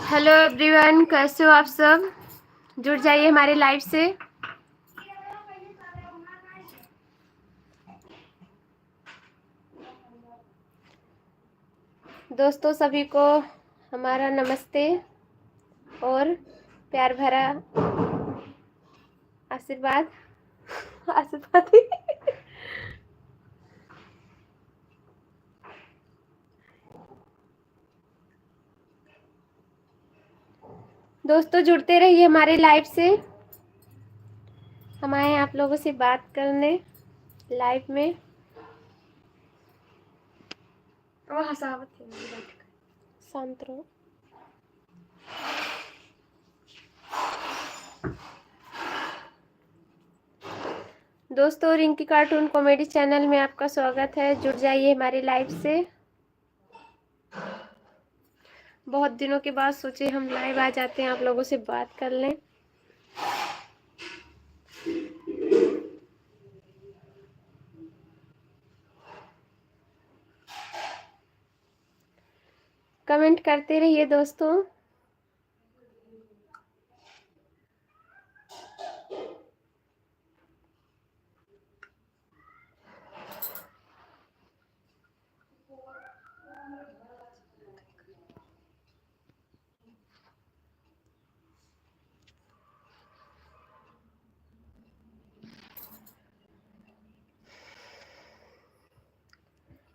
Hello everyone, कैसे हो आप सब। जुड़ जाइए हमारे लाइव से। दोस्तों सभी को हमारा नमस्ते और प्यार भरा आशीर्वाद। आशीर्वाद दोस्तों जुड़ते रहिए हमारे लाइव से। हम आए हैं आप लोगों से बात करने लाइव में। शांत रहो। दोस्तों रिंकी कार्टून कॉमेडी चैनल में आपका स्वागत है। जुड़ जाइए हमारे लाइव से। बहुत दिनों के बाद सोचे हम लाइव आ जाते हैं, आप लोगों से बात कर लें। कमेंट करते रहिए दोस्तों।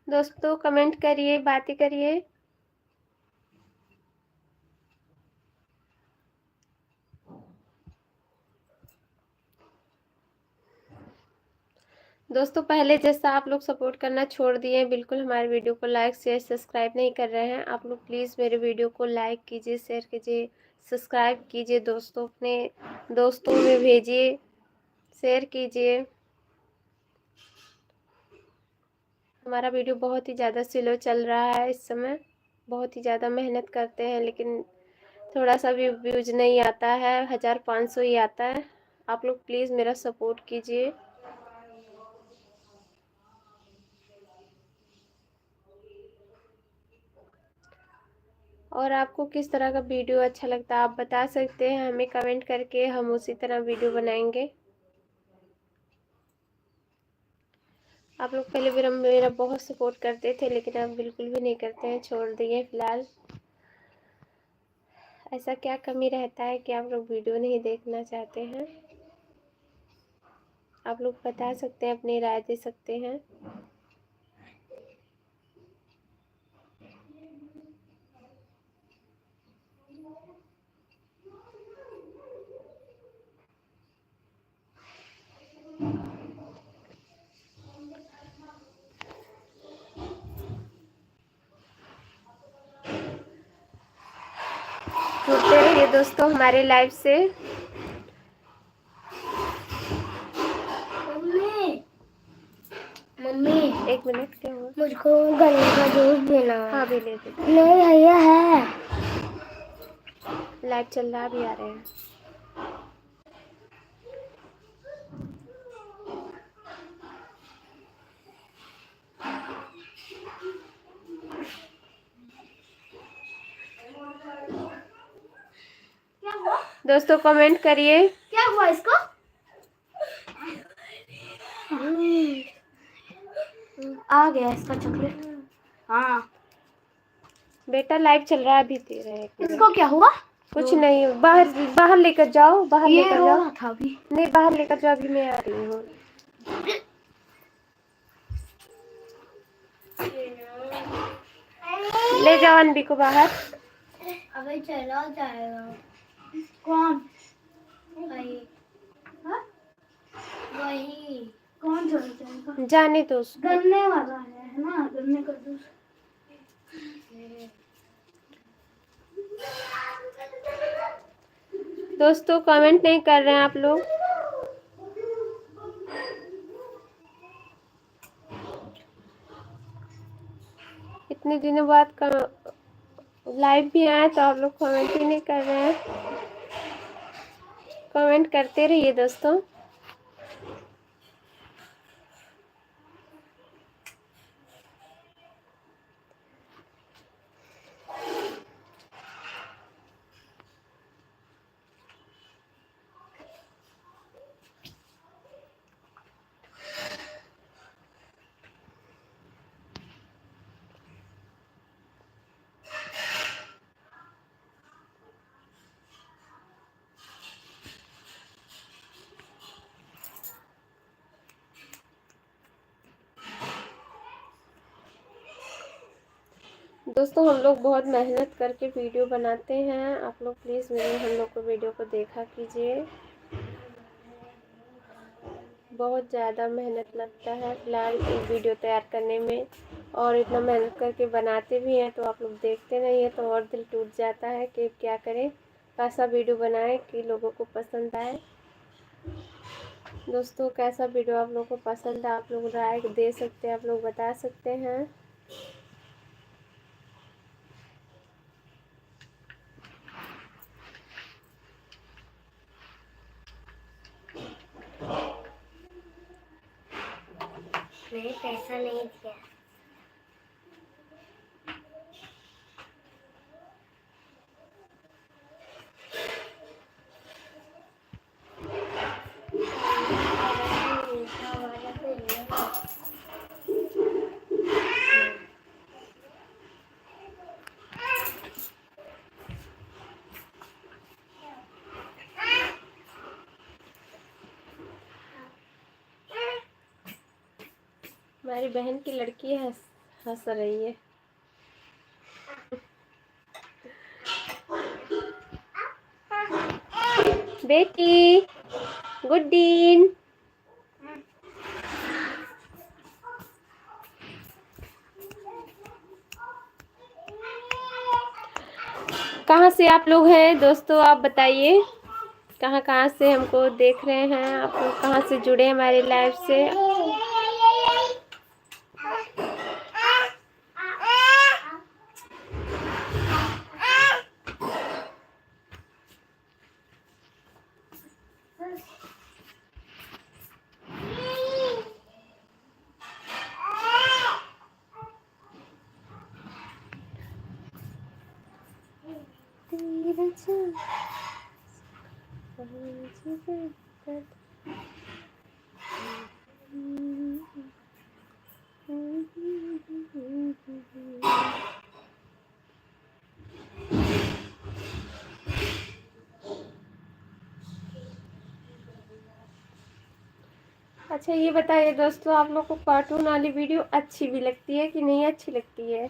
दोस्तों कमेंट करिए, बातें करिए। दोस्तों पहले जैसा आप लोग सपोर्ट करना छोड़ दिए, बिल्कुल हमारे वीडियो को लाइक शेयर सब्सक्राइब नहीं कर रहे हैं। आप लोग प्लीज़ मेरे वीडियो को लाइक कीजिए, शेयर कीजिए, सब्सक्राइब कीजिए। दोस्तों अपने दोस्तों में भेजिए, शेयर कीजिए। हमारा वीडियो बहुत ही ज़्यादा स्लो चल रहा है इस समय। बहुत ही ज़्यादा मेहनत करते हैं लेकिन थोड़ा सा भी व्यूज नहीं आता है, 1500 ही आता है। आप लोग प्लीज़ मेरा सपोर्ट कीजिए। और आपको किस तरह का वीडियो अच्छा लगता है आप बता सकते हैं हमें कमेंट करके, हम उसी तरह वीडियो बनाएंगे। आप लोग पहले भी मेरा बहुत सपोर्ट करते थे लेकिन अब बिल्कुल भी नहीं करते हैं, छोड़ दिए फिलहाल। ऐसा क्या कमी रहता है कि आप लोग वीडियो नहीं देखना चाहते हैं। आप लोग बता सकते हैं, अपनी राय दे सकते हैं। जुड़ते रहिए दोस्तों हमारे लाइव से। मम्मी एक मिनट, क्या हुआ? मुझको गन्ने का जूस देना। हाँ भी ले दे। नहीं भैया है। लाइव चल रहा, भी आ रहे हैं। क्या हुआ? दोस्तों कमेंट करिए। क्या हुआ इसको? आ गया इसका चॉकलेट। हाँ बेटा लाइव चल रहा है, अभी दे रहे हैं। इसको क्या हुआ? कुछ नहीं, बाहर बाहर लेकर जाओ, बाहर ये लेकर रो जाओ। रहा था अभी। नहीं बाहर लेकर जाओ, अभी मैं आ रही हूँ। ले जाओ अनबी को बाहर। अभी चला जाएगा। कौन? वही। हाँ? वही। कौन चला जाएगा? जाने दो उसको। गन्ने वाला है ना, गन्ने का जूस। दोस्तों कमेंट नहीं कर रहे हैं आप लोग। इतने दिनों बाद लाइव भी आए तो आप लोग कमेंट ही नहीं कर रहे हैं। कमेंट करते रहिए दोस्तों। दोस्तों हम लोग बहुत मेहनत करके वीडियो बनाते हैं, आप लोग प्लीज़ मेरे हम लोग को वीडियो को देखा कीजिए। बहुत ज़्यादा मेहनत लगता है फ़िलहाल एक वीडियो तैयार करने में, और इतना मेहनत करके बनाते भी हैं तो आप लोग देखते नहीं हैं तो और दिल टूट जाता है कि क्या करें, कैसा वीडियो बनाएं कि लोगों को पसंद आए। दोस्तों कैसा वीडियो आप लोगों को पसंद है, आप लोग राय दे सकते हैं, आप लोग बता सकते हैं। नहीं, पैसा नहीं दिया। हमारी बहन की लड़की हंस रही है। बेटी गुड्डीन, कहाँ से आप लोग हैं दोस्तों, आप बताइए कहाँ कहाँ से हमको देख रहे हैं, आप लोग कहाँ से जुड़े हमारे लाइव से। अच्छा ये बताइए दोस्तों, आप लोग को कार्टून वाली वीडियो अच्छी भी लगती है कि नहीं अच्छी लगती है,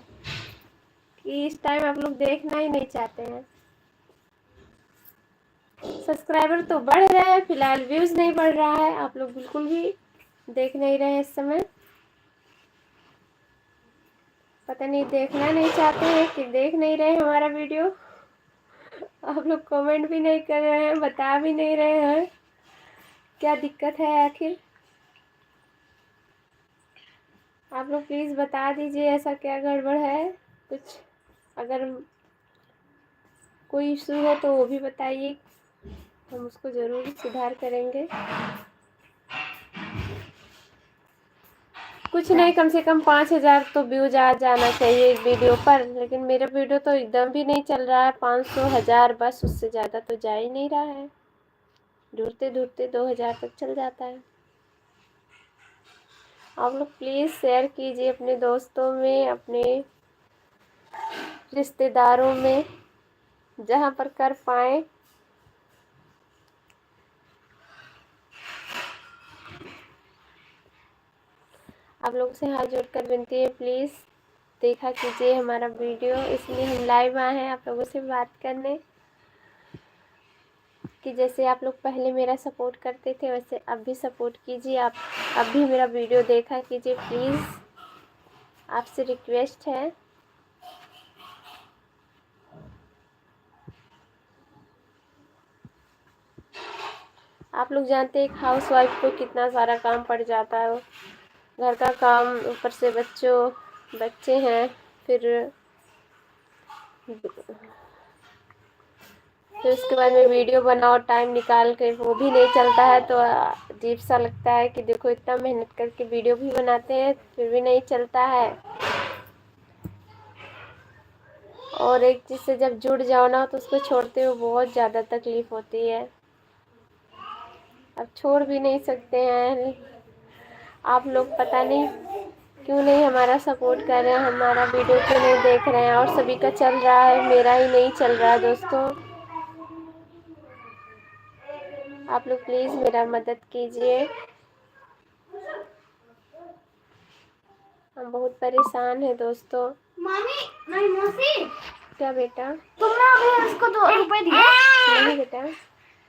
कि इस टाइम आप लोग देखना ही नहीं चाहते हैं। सब्सक्राइबर तो बढ़ रहे हैं, फिलहाल व्यूज़ नहीं बढ़ रहा है, आप लोग बिल्कुल भी देख नहीं रहे हैं इस समय। पता नहीं देखना नहीं चाहते हैं कि देख नहीं रहे हमारा वीडियो। आप लोग कमेंट भी नहीं कर रहे हैं, बता भी नहीं रहे हैं क्या दिक्कत है आखिर। आप लोग प्लीज़ बता दीजिए ऐसा क्या गड़बड़ है, कुछ अगर कोई इशू हो तो वो भी बताइए, हम उसको ज़रूर सुधार करेंगे। कुछ नहीं, कम से कम 5000 तो व्यूज आ जाना चाहिए एक वीडियो पर, लेकिन मेरा वीडियो तो एकदम भी नहीं चल रहा है। 500 1000 बस, उससे ज़्यादा तो जा ही नहीं रहा है। ढूंढते ढूंढते 2000 तक चल जाता है। आप लोग प्लीज़ शेयर कीजिए अपने दोस्तों में, अपने रिश्तेदारों में, जहाँ पर कर पाएँ। आप लोग से हाथ जोड़कर विनती है, प्लीज़ देखा कीजिए हमारा वीडियो, इसलिए हम लाइव आए हैं आप लोगों से बात करने, कि जैसे आप लोग पहले मेरा सपोर्ट करते थे वैसे अब भी सपोर्ट कीजिए। आप अब भी मेरा वीडियो देखा कीजिए प्लीज़, आपसे रिक्वेस्ट है। आप लोग जानते हैं एक हाउस वाइफ को कितना सारा काम पड़ जाता है, घर का काम, ऊपर से बच्चे हैं, फिर उसके बाद में वीडियो बनाओ टाइम निकाल के, वो भी नहीं चलता है तो अजीब सा लगता है कि देखो इतना मेहनत करके वीडियो भी बनाते हैं फिर भी नहीं चलता है। और एक चीज़ से जब जुड़ जाओ ना तो उसको छोड़ते हुए बहुत ज़्यादा तकलीफ़ होती है, अब छोड़ भी नहीं सकते हैं। आप लोग पता नहीं क्यों नहीं हमारा सपोर्ट कर रहे हैं, हमारा वीडियो क्यों नहीं देख रहे हैं, और सभी का चल रहा है, मेरा ही नहीं चल रहा है। दोस्तों आप लोग प्लीज़ मेरा मदद कीजिए, हम बहुत परेशान हैं दोस्तों। मामी नहीं मौसी, क्या बेटा? तुमने अभी उसको 2 रुपए दिए? नहीं बेटा,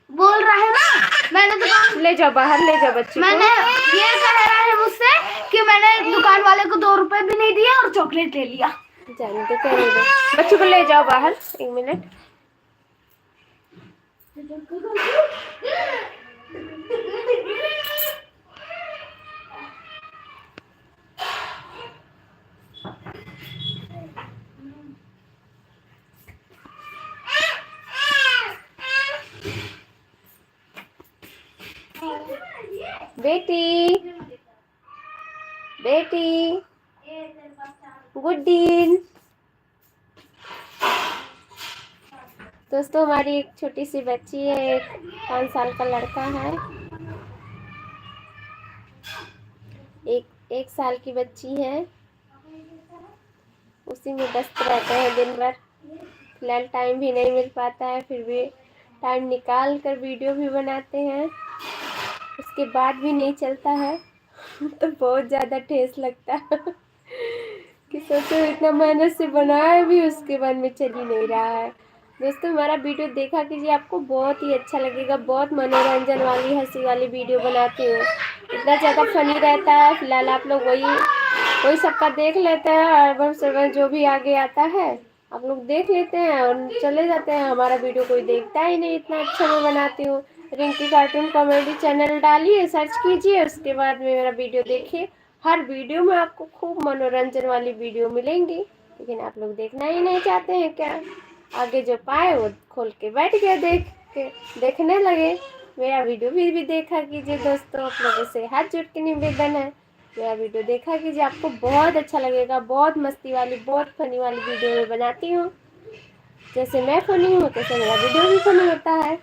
बोल रहा है ना मैंने दुकान, ले जाओ बाहर, ले जाओ बच्ची मैंने को। ये कह रहा है मुझसे कि मैंने दुकान वाले को 2 रुपए भी नहीं दिया और चॉकलेट ले लिया। जाने दो, कहने दो, बच्ची को ले जाओ बाहर, 1 मिनट। बेटी, बेटी, गुड्डी। दोस्तों हमारी एक छोटी सी बच्ची है, एक 5 साल का लड़का है, एक साल की बच्ची है, उसी में व्यस्त रहते हैं दिन भर। फिलहाल टाइम भी नहीं मिल पाता है, फिर भी टाइम निकाल कर वीडियो भी बनाते हैं, उसके बाद भी नहीं चलता है तो बहुत ज़्यादा ठेस लगता है कि सोचो इतना मेहनत से बनाया भी उसके बाद में चल ही नहीं रहा है। दोस्तों हमारा वीडियो देखा कीजिए, आपको बहुत ही अच्छा लगेगा, बहुत मनोरंजन वाली हंसी वाली वीडियो बनाती हूँ, इतना ज़्यादा फनी रहता है। फिलहाल आप लोग वही सबका देख लेते हैं, और बस जो भी आगे आता है आप लोग देख लेते हैं और चले जाते हैं, हमारा वीडियो कोई देखता ही नहीं, इतना अच्छा मैं बनाती हूँ। रिंकी कार्टून कॉमेडी चैनल डालिए, सर्च कीजिए, उसके बाद में मेरा वीडियो देखिए। हर वीडियो में आपको खूब मनोरंजन वाली वीडियो मिलेंगी, लेकिन आप लोग देखना ही नहीं चाहते हैं क्या? आगे जो पाए वो खोल के बैठ गए, देखने लगे। मेरा वीडियो भी देखा कीजिए दोस्तों, आप लोगों से हाथ जोड़ के निवेदन है, मेरा वीडियो देखा कीजिए, आपको बहुत अच्छा लगेगा। बहुत मस्ती वाली, बहुत फनी वाली वीडियो मैं बनाती हूँ, जैसे मैं फनी हूँ तैसे मेरा वीडियो भी फनी होता है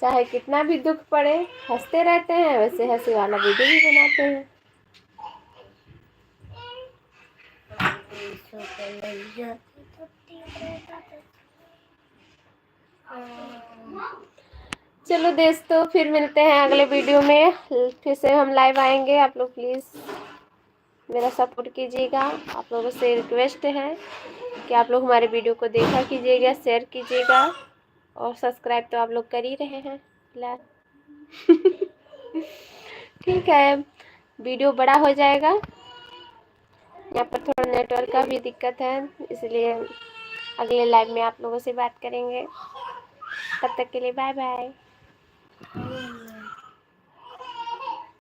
चाहे कितना भी दुख पड़े, हंसते रहते हैं, वैसे हंसी वाला वीडियो भी बनाते हैं। चलो दोस्तों फिर मिलते हैं अगले वीडियो में, फिर से हम लाइव आएंगे। आप लोग प्लीज़ मेरा सपोर्ट कीजिएगा, आप लोगों से रिक्वेस्ट है कि आप लोग हमारे वीडियो को देखा कीजिएगा, शेयर कीजिएगा, और सब्सक्राइब तो आप लोग कर ही रहे हैं फिलहाल ठीक है, वीडियो बड़ा हो जाएगा, यहाँ पर थोड़ा नेटवर्क का भी दिक्कत है, इसलिए अगले लाइव में आप लोगों से बात करेंगे। तब तक के लिए बाय बाय।